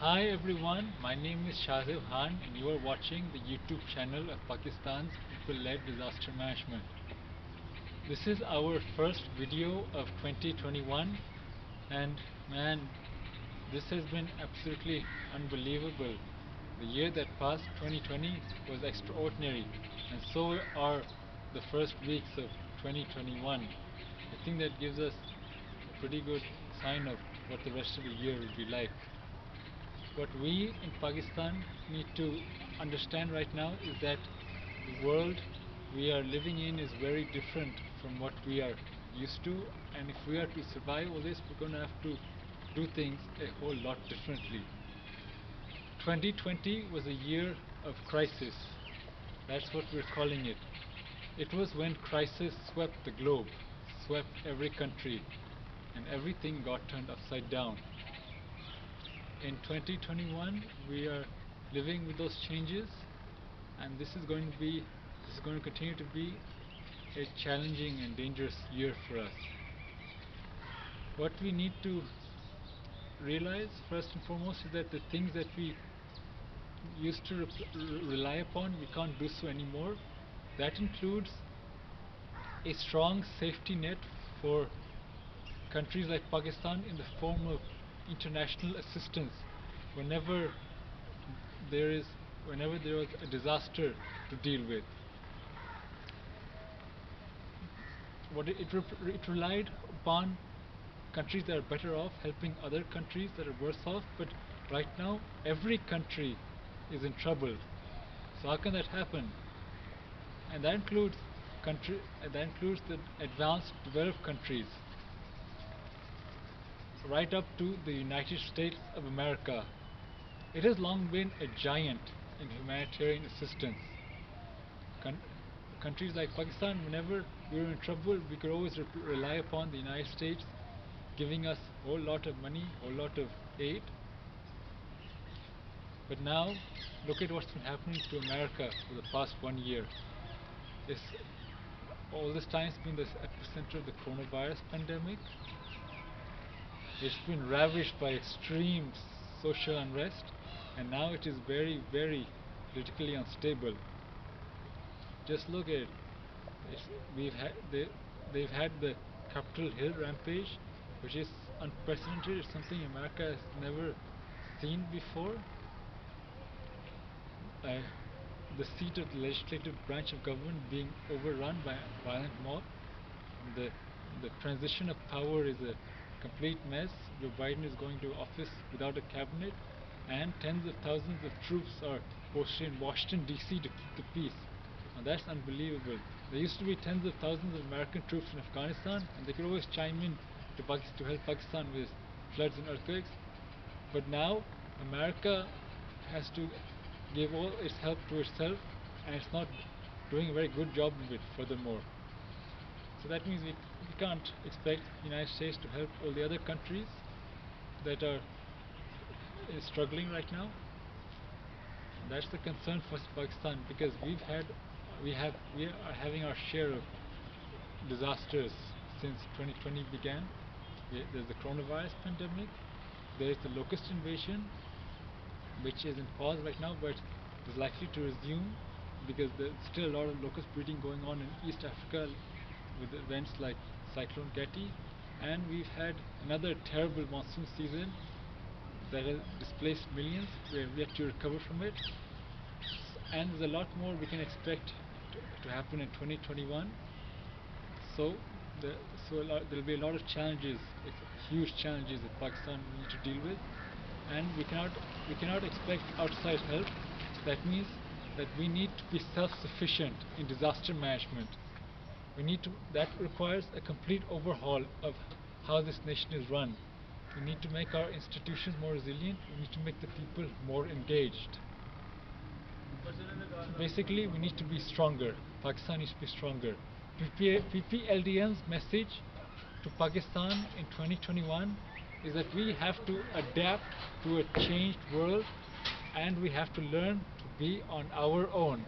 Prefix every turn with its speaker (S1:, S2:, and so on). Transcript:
S1: Hi everyone, my name is Shahzeb Khan and you are watching the YouTube channel of Pakistan's People-Led Disaster Management. This is our first video of 2021 and man, this has been absolutely unbelievable. The year that passed, 2020, was extraordinary and so are the first weeks of 2021. I think that gives us a pretty good sign of what the rest of the year will be like. What we in Pakistan need to understand right now is that the world we are living in is very different from what we are used to, and if we are to survive all this, we're going to have to do things a whole lot differently. 2020 was a year of crisis. That's what we're calling it. It was when crisis swept the globe, swept every country, and everything got turned upside down. In 2021 we are living with those changes, and this is going to continue to be a challenging and dangerous year for us. What we need to realize first and foremost is that the things that we used to rely upon, we can't do so anymore. That includes a strong safety net for countries like Pakistan in the form of international assistance whenever there was a disaster to deal with. It relied upon countries that are better off helping other countries that are worse off, but right now every country is in trouble. So how can that happen? And that includes the advanced developed countries, right up to the United States of America. It has long been a giant in humanitarian assistance. Countries like Pakistan, whenever we were in trouble, we could always rely upon the United States giving us a whole lot of money, a whole lot of aid. But now, look at what's been happening to America for the past 1 year. All this time it's been the epicenter of the coronavirus pandemic. It's been ravaged by extreme social unrest, and now it is very, very politically unstable. Just look at it. They've had the Capitol Hill rampage, which is unprecedented. It's something America has never seen before. The seat of the legislative branch of government being overrun by a violent mob. The transition of power is a complete mess. Joe Biden is going to office without a cabinet, and tens of thousands of troops are posted in Washington DC to keep the peace. Now that's unbelievable. There used to be tens of thousands of American troops in Afghanistan, and they could always chime in to help Pakistan with floods and earthquakes. But now America has to give all its help to itself, and it's not doing a very good job of it furthermore. So that means we can't expect the United States to help all the other countries that are struggling right now. And that's the concern for Pakistan, because we are having our share of disasters since 2020 began. There's the coronavirus pandemic, there's the locust invasion, which is in pause right now, but is likely to resume because there's still a lot of locust breeding going on in East Africa with events like Cyclone Katy, and we've had another terrible monsoon season that has displaced millions. We're yet to recover from it, and there's a lot more we can expect to happen in 2021. So there'll be a lot of challenges, huge challenges that Pakistan will need to deal with, and we cannot expect outside help. That means that we need to be self-sufficient in disaster management. That requires a complete overhaul of how this nation is run. We need to make our institutions more resilient. We need to make the people more engaged. Basically, we need to be stronger. Pakistan needs to be stronger. PPLDM's message to Pakistan in 2021 is that we have to adapt to a changed world, and we have to learn to be on our own.